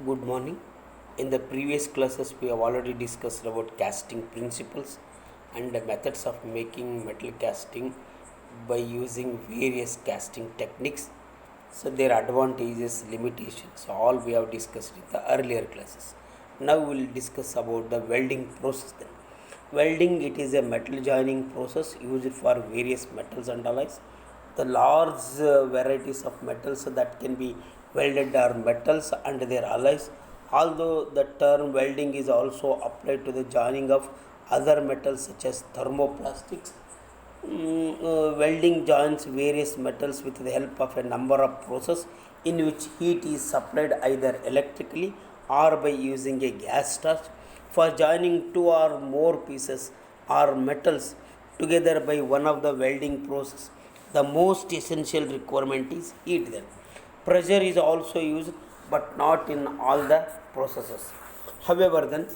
Good morning. In the previous classes, we have already discussed about casting principles and the methods of making metal casting by using various casting techniques. So, their advantages, limitations, all we have discussed in the earlier classes. Now, we will discuss about the welding process. Then, welding it is a metal joining process used for various metals and alloys. The large varieties of metals that can be welded are metals and their alloys. Although the term welding is also applied to the joining of other metals such as thermoplastics, welding joins various metals with the help of a number of processes in which heat is supplied either electrically or by using a gas torch. For joining two or more pieces or metals together by one of the welding process, the most essential requirement is heat. Then pressure is also used but not in all the processes. However, then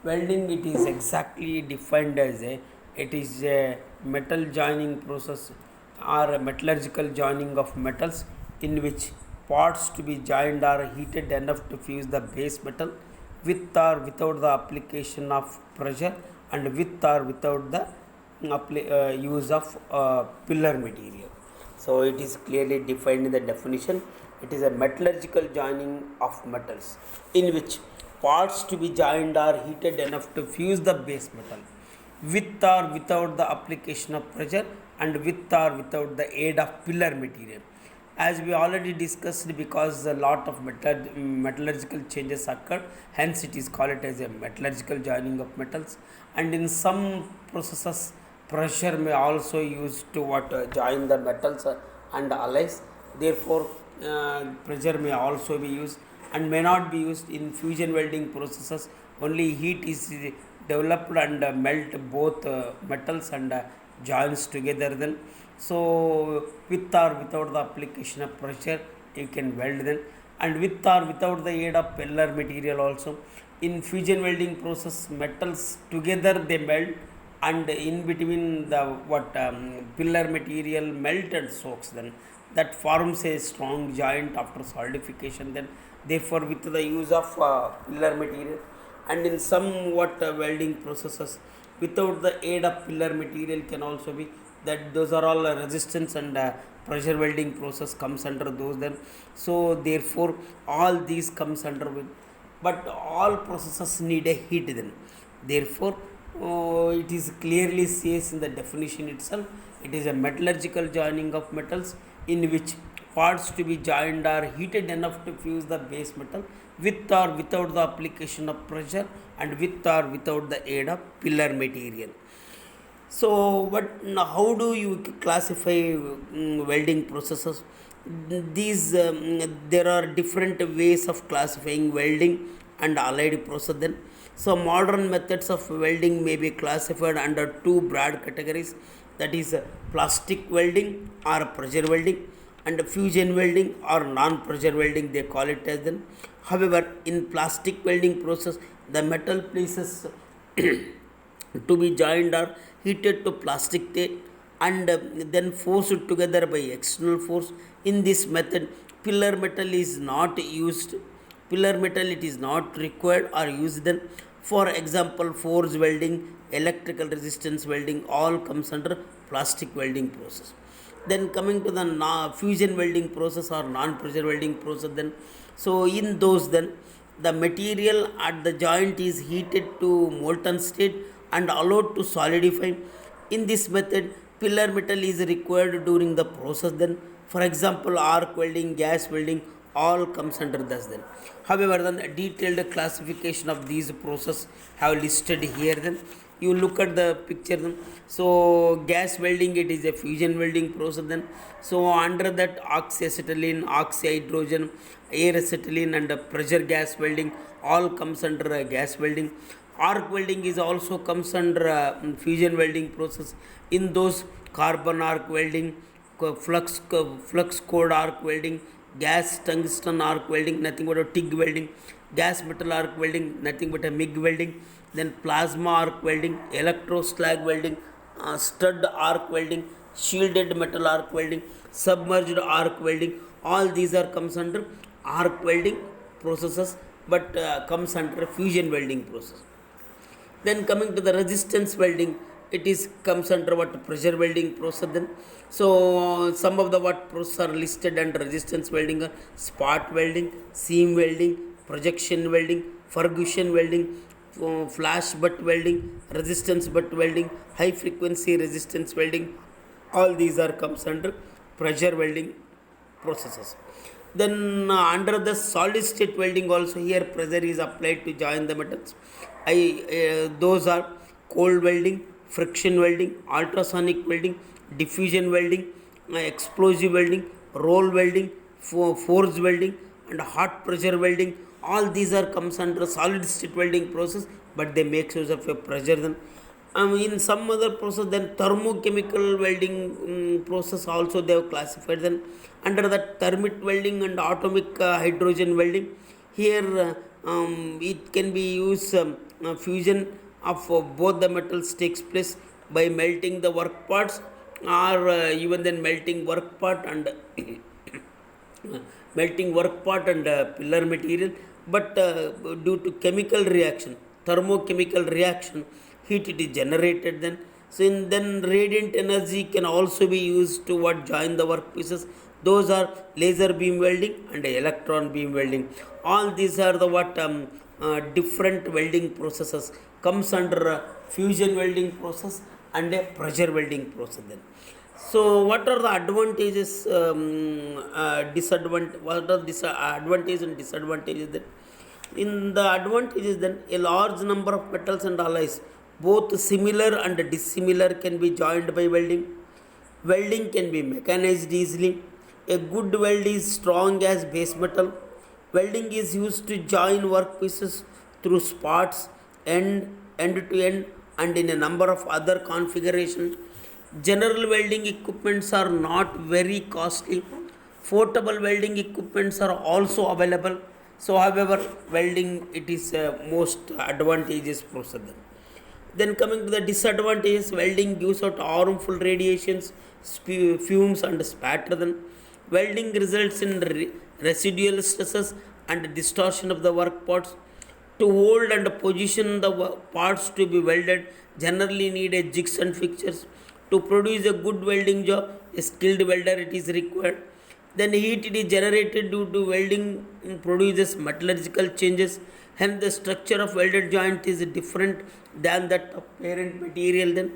welding it is exactly defined as a metal joining process or a metallurgical joining of metals in which parts to be joined are heated enough to fuse the base metal with or without the application of pressure and with or without the use of pillar material. So it is clearly defined in the definition. It is a metallurgical joining of metals in which parts to be joined are heated enough to fuse the base metal with or without the application of pressure and with or without the aid of pillar material. As we already discussed, because a lot of metallurgical changes occur, hence it is called as a metallurgical joining of metals. And in some processes, pressure may also used to join the metals and alloys. Therefore, pressure may also be used and may not be used in fusion welding processes. Only heat is developed and melt both metals and joins together. Then, so with or without the application of pressure, you can weld them, and with or without the aid of pillar material also. In fusion welding process, metals together they melt, and in between the pillar material melted soaks, then that forms a strong joint after solidification. Then therefore with the use of pillar material, and in somewhat welding processes without the aid of pillar material can also be, that those are all resistance and pressure welding process comes under those. Then so therefore all these comes under with, but all processes need a heat. Then therefore it is clearly says in the definition itself, it is a metallurgical joining of metals in which parts to be joined are heated enough to fuse the base metal with or without the application of pressure and with or without the aid of pillar material. So, how do you classify welding processes? These there are different ways of classifying welding and allied process. Then, so modern methods of welding may be classified under two broad categories. That is, plastic welding or pressure welding, and fusion welding or non-pressure welding. They call it as then. However, in plastic welding process, the metal pieces to be joined or heated to plastic tape and then forced together by external force. In this method, pillar metal is not used. Pillar metal it is not required or used. Then, for example, forge welding, electrical resistance welding, all comes under plastic welding process. Then coming to the fusion welding process or non-pressure welding process, then so in those, then the material at the joint is heated to molten state and allowed to solidify. In this method, pillar metal is required during the process. Then, for example, arc welding, gas welding, all comes under this. Then, however, the detailed classification of these process have listed here. Then, you look at the picture. Then, so gas welding it is a fusion welding process. Then, so under that oxyacetylene, oxyhydrogen, air acetylene, and pressure gas welding all comes under gas welding. Arc welding is also comes under fusion welding process. In those, carbon arc welding, flux core arc welding, gas tungsten arc welding, nothing but a TIG welding, gas metal arc welding, nothing but a MIG welding, then plasma arc welding, electro slag welding, stud arc welding, shielded metal arc welding, submerged arc welding, all these are comes under arc welding processes but comes under fusion welding process. Then coming to the resistance welding, it is comes under what pressure welding process. Then so some of the what process are listed under resistance welding are spot welding, seam welding, projection welding, Ferguson welding, flash butt welding, resistance butt welding, high frequency resistance welding. All these are comes under pressure welding processes. Then under the solid state welding also, here pressure is applied to join the metals. Those are cold welding, friction welding, ultrasonic welding, diffusion welding, explosive welding, roll welding, forge welding, and hot pressure welding. All these are comes under solid state welding process, but they make use of a pressure. Then in some other process, then thermochemical welding process also they have classified. Then under the thermit welding and atomic hydrogen welding, here it can be used fusion of both the metals takes place by melting the work parts, or even then melting work part and pillar material. But due to chemical reaction, thermochemical reaction, heat it is generated. Then so then radiant energy can also be used to what join the workpieces. Those are laser beam welding and electron beam welding. All these are the what different welding processes comes under fusion welding process and a pressure welding process. Then so what are the advantages, what are advantages and disadvantages? Then in the advantages, then a large number of metals and alloys both similar and dissimilar can be joined by welding. Welding can be mechanized easily. A good weld is strong as base metal. Welding is used to join workpieces through spots, end to end, and in a number of other configurations. General welding equipments are not very costly. Portable welding equipments are also available. So however, welding it is most advantageous process. Then coming to the disadvantages, welding gives out harmful radiations, fumes and spatter. Then welding results in residual stresses and distortion of the work parts. To hold and position the parts to be welded generally need a jigs and fixtures. To produce a good welding job, a skilled welder it is required. Then heat it is generated due to welding produces metallurgical changes. Hence the structure of welded joint is different than that of parent material.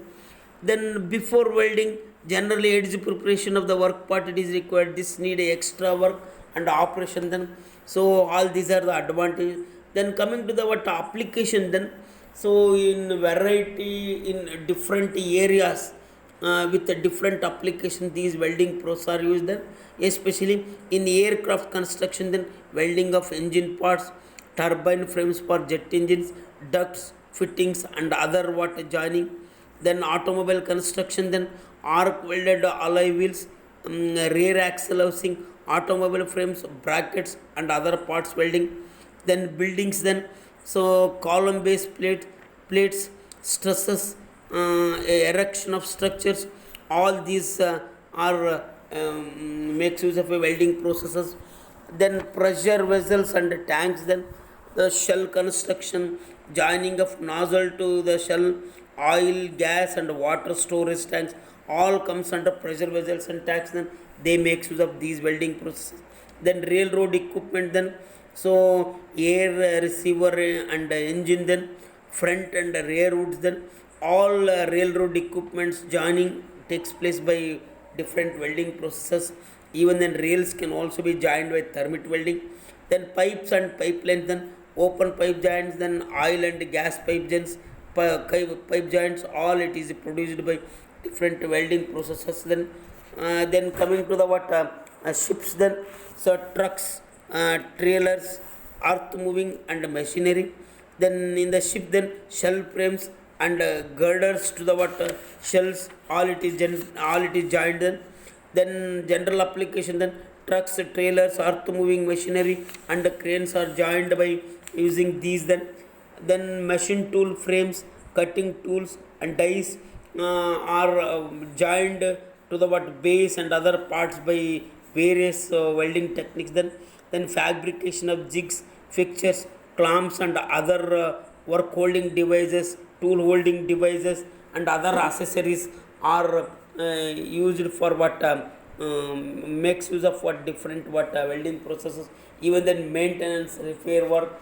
Then before welding, generally edge preparation of the work part it is required. This need extra work and operation. Then so all these are the advantages. Then coming to the what application, then so in variety in different areas with a different application these welding process are used. Then especially in aircraft construction, then welding of engine parts, turbine frames for jet engines, ducts, fittings and other what joining. Then automobile construction, then arc welded alloy wheels, rear axle housing, automobile frames, brackets and other parts welding. Then buildings, then so column base plates, stresses, erection of structures, all these are makes use of a welding processes. Then pressure vessels and tanks, then the shell construction, joining of nozzle to the shell, oil, gas and water storage tanks, all comes under pressure vessels and tanks. Then they make use of these welding processes. Then railroad equipment, then so air receiver and engine, then front and rear woods, then all railroad equipments joining takes place by different welding processes. Even then rails can also be joined by thermit welding. Then pipes and pipelines, then open pipe joints, then oil and gas pipe joints, pipe joints, all it is produced by different welding processes. Then coming to the what ships, then so trucks, trailers, earth moving and machinery. Then in the ship, then shell frames and girders to the what shells, all it is joined. Then general application, then trucks, trailers, earth moving machinery and cranes are joined by using these. Then machine tool frames, cutting tools and dies are joined to the what base and other parts by various welding techniques. Then fabrication of jigs, fixtures, clamps and other work holding devices, tool holding devices and other accessories are used for what makes use of what different what welding processes, even then maintenance, repair work,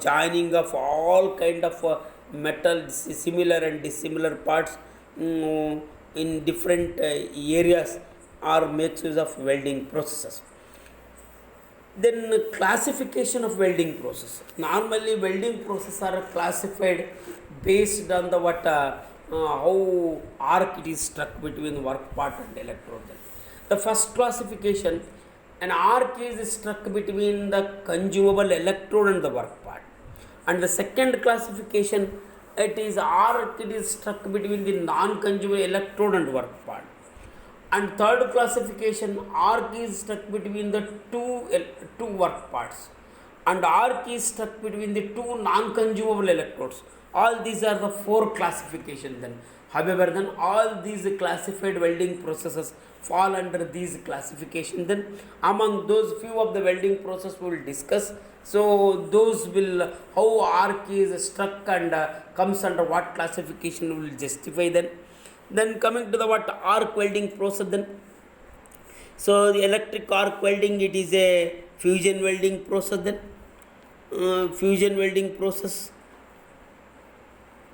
joining of all kind of metal similar and dissimilar parts in different areas are makes use of welding processes. Then classification of welding process. Normally welding process are classified based on the what how arc it is struck between work part and electrode. The first classification, an arc is struck between the consumable electrode and the work part. And the second classification, it is arc it is struck between the non-consumable electrode and work part. And third classification, arc is stuck between the two work parts, and arc is stuck between the two non-consumable electrodes. All these are the four classifications. Then however, then all these classified welding processes fall under these classifications. Then among those few of the welding process we will discuss. So those will how arc is struck and comes under what classification we will justify. Then coming to the what arc welding process. Then so the electric arc welding, it is a fusion welding process. Then fusion welding process,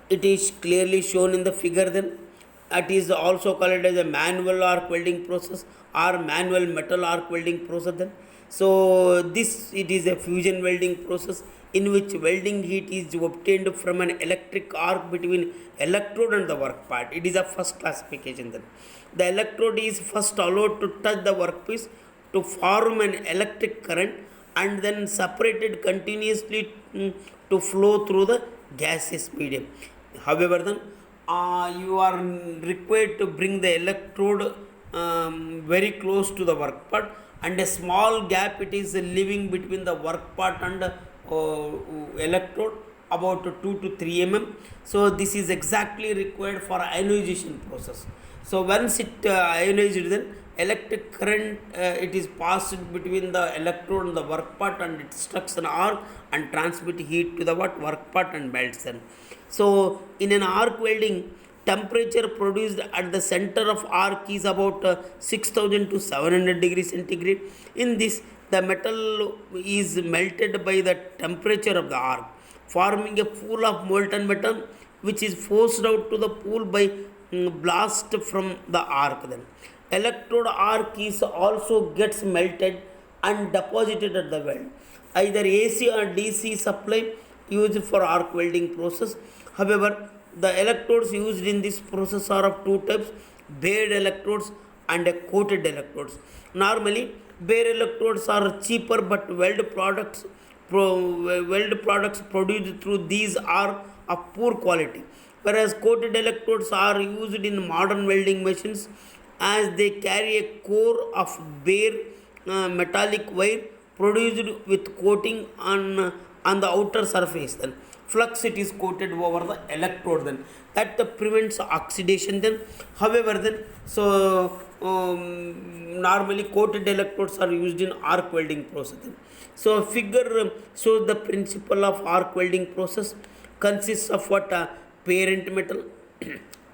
it is clearly shown in the figure. Then it is also called as a manual arc welding process or manual metal arc welding process. Then so this, it is a fusion welding process in which welding heat is obtained from an electric arc between electrode and the work part. It is a first classification. Then the electrode is first allowed to touch the workpiece to form an electric current and then separated continuously to flow through the gaseous medium. However, then you are required to bring the electrode very close to the work part, and a small gap it is leaving between the work part and electrode about 2 to 3 mm. So this is exactly required for ionization process. So once it ionized, then electric current it is passed between the electrode and the work part, and it strucks an arc and transmit heat to the what work part and melts them. So in an arc welding, temperature produced at the center of arc is about 6000 to 700 degrees centigrade. In this, the metal is melted by the temperature of the arc, forming a pool of molten metal which is forced out to the pool by blast from the arc. Then electrode arc is also gets melted and deposited at the weld. Either AC or DC supply used for arc welding process. However, the electrodes used in this process are of two types: bare electrodes and coated electrodes. Normally, bare electrodes are cheaper, but weld products produced through these are of poor quality, whereas coated electrodes are used in modern welding machines as they carry a core of bare metallic wire produced with coating on the outer surface. Then flux it is coated over the electrode, then that prevents oxidation. Then however, then so normally coated electrodes are used in arc welding process. Then so figure shows the principle of arc welding process consists of what parent metal,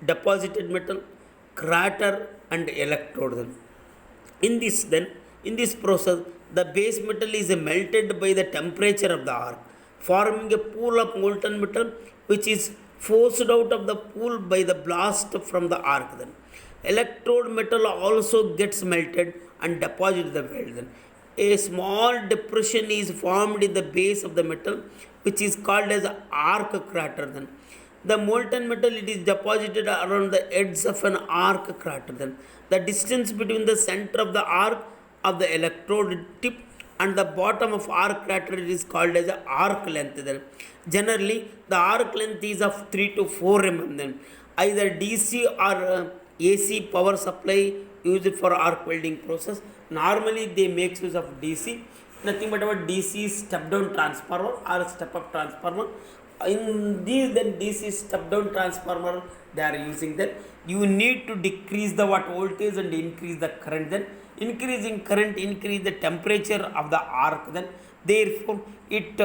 deposited metal, crater and electrode. Then in this process, the base metal is melted by the temperature of the arc, forming a pool of molten metal which is forced out of the pool by the blast from the arc. Then electrode metal also gets melted and deposited the weld. Then a small depression is formed in the base of the metal which is called as arc crater. Then the molten metal, it is deposited around the edge of an arc crater. Then the distance between the center of the arc of the electrode tip and the bottom of arc crater, it is called as a arc length. Then generally the arc length is of 3 to 4 mm. Then either DC or AC power supply used for arc welding process. Normally they make use of DC, nothing but our DC step down transformer or step up transformer. In these, then DC step down transformer they are using, then you need to decrease the what voltage and increase the current, then increasing current increase the temperature of the arc, then therefore it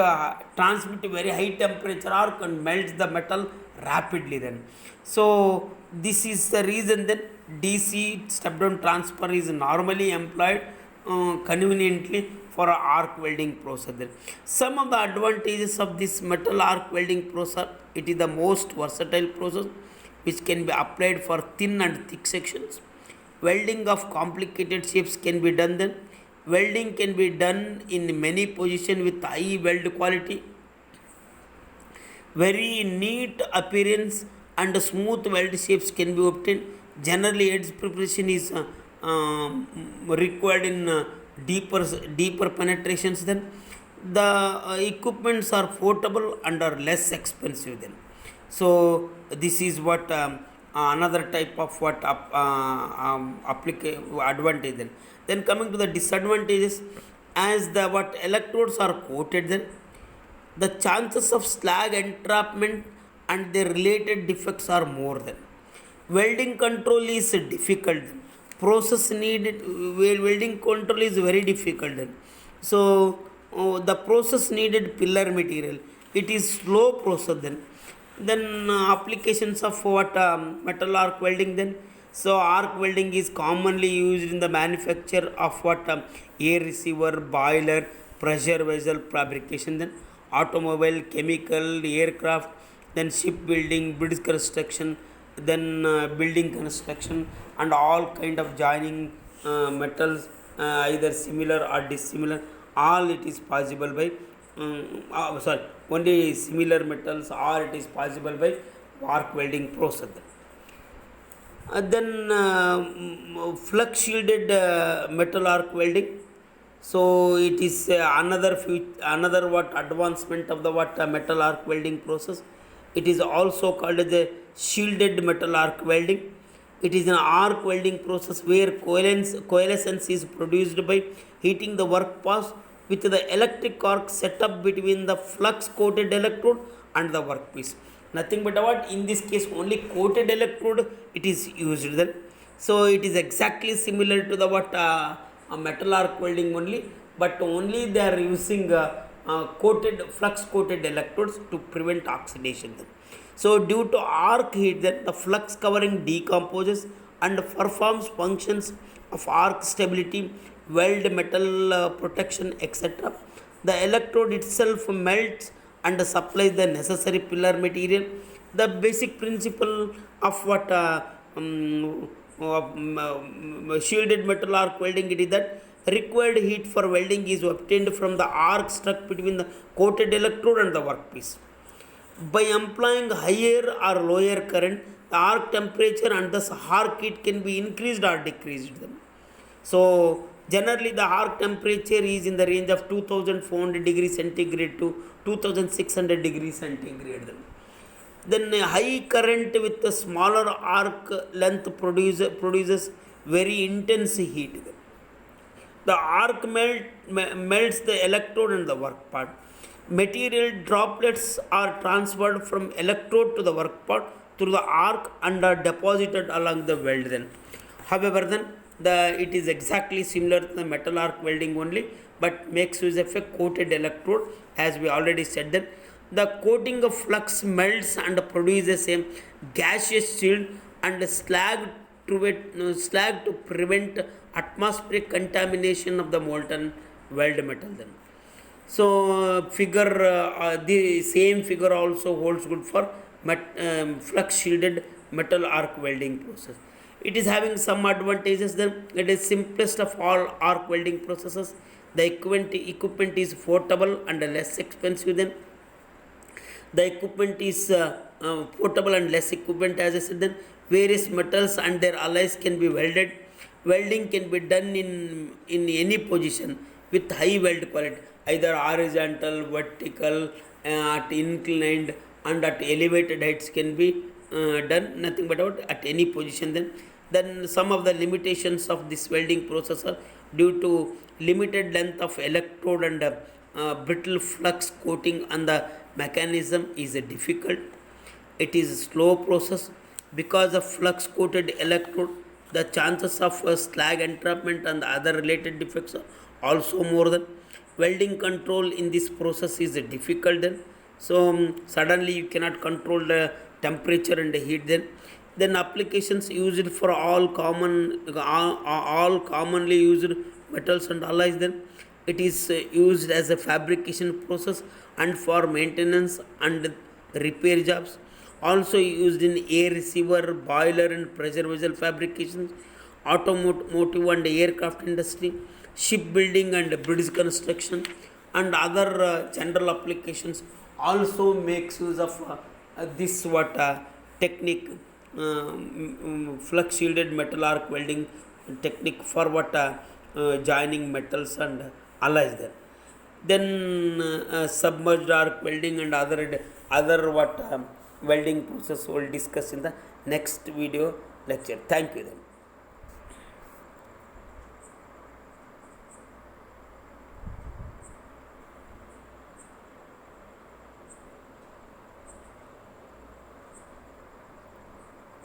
transmit very high temperature arc and melts the metal rapidly then. So this is the reason that DC step down transformer is normally employed conveniently for a arc welding process. Then some of the advantages of this metal arc welding process: it is the most versatile process which can be applied for thin and thick sections. Welding of complicated shapes can be done then. Welding can be done in many positions with high weld quality. Very neat appearance and smooth weld shapes can be obtained. Generally, edge preparation is required in deeper penetrations. Then the equipments are portable and are less expensive. Then, so this is what another type of what advantage. Then coming to the disadvantages, as the what electrodes are coated, then the chances of slag entrapment and their related defects are more than. Welding control is difficult. Process needed welding control is very difficult. So the process needed pillar material. It is slow process then. Then applications of what metal arc welding then. So arc welding is commonly used in the manufacture of what air receiver, boiler, pressure vessel fabrication, then automobile, chemical, aircraft, then shipbuilding, bridge construction, then building construction, and all kind of joining metals, either similar or dissimilar. All it is possible by only similar metals, or it is possible by arc welding process. Then flux shielded metal arc welding. So it is another what advancement of the what metal arc welding process. It is also called as a shielded metal arc welding. It is an arc welding process where coalescence is produced by heating the workpiece with the electric arc set up between the flux coated electrode and the workpiece. Nothing but what, in this case only coated electrode it is used then. So it is exactly similar to the what a metal arc welding only, but only they are using flux coated electrodes to prevent oxidation then. So due to arc heat, then the flux covering decomposes and performs functions of arc stability, weld metal protection, etc. The electrode itself melts and supplies the necessary pillar material. The basic principle of what shielded metal arc welding, it is that required heat for welding is obtained from the arc struck between the coated electrode and the workpiece. By employing higher or lower current, the arc temperature and thus arc heat can be increased or decreased. So generally the arc temperature is in the range of 2400 degrees centigrade to 2600 degrees centigrade. Then a high current with a smaller arc length produces very intense heat. The arc melts the electrode and the work part. Material droplets are transferred from electrode to the work part through the arc and are deposited along the weld then. However, then it is exactly similar to the metal arc welding only, but makes use of a coated electrode, as we already said that. The coating of flux melts and produces a gaseous shield and slag to prevent atmospheric contamination of the molten weld metal then. So the same figure also holds good for flux shielded metal arc welding process. It is having some advantages then. It is simplest of all arc welding processes. The equipment is portable and less expensive than. The equipment is portable and less equipment, as I said then. Various metals and their alloys can be welded. Welding can be done in any position with high weld quality, either horizontal, vertical, at inclined and at elevated heights can be done. Nothing but at any position then some of the limitations of this welding process are due to limited length of electrode and brittle flux coating on the mechanism is difficult. It is a slow process because of flux coated electrode. The chances of slag entrapment and other related defects are also more than. Welding control in this process is difficult then. So suddenly you cannot control the temperature and the heat then applications used for all commonly used metals and alloys then. It is used as a fabrication process and for maintenance and repair jobs. Also used in air receiver, boiler and pressure vessel fabrications, automotive and aircraft industry, shipbuilding and bridge construction, and other general applications. Also makes use of this what technique, flux shielded metal arc welding technique for what joining metals and alloys there. Then submerged arc welding and other what welding process we'll discuss in the next video lecture. Thank you then.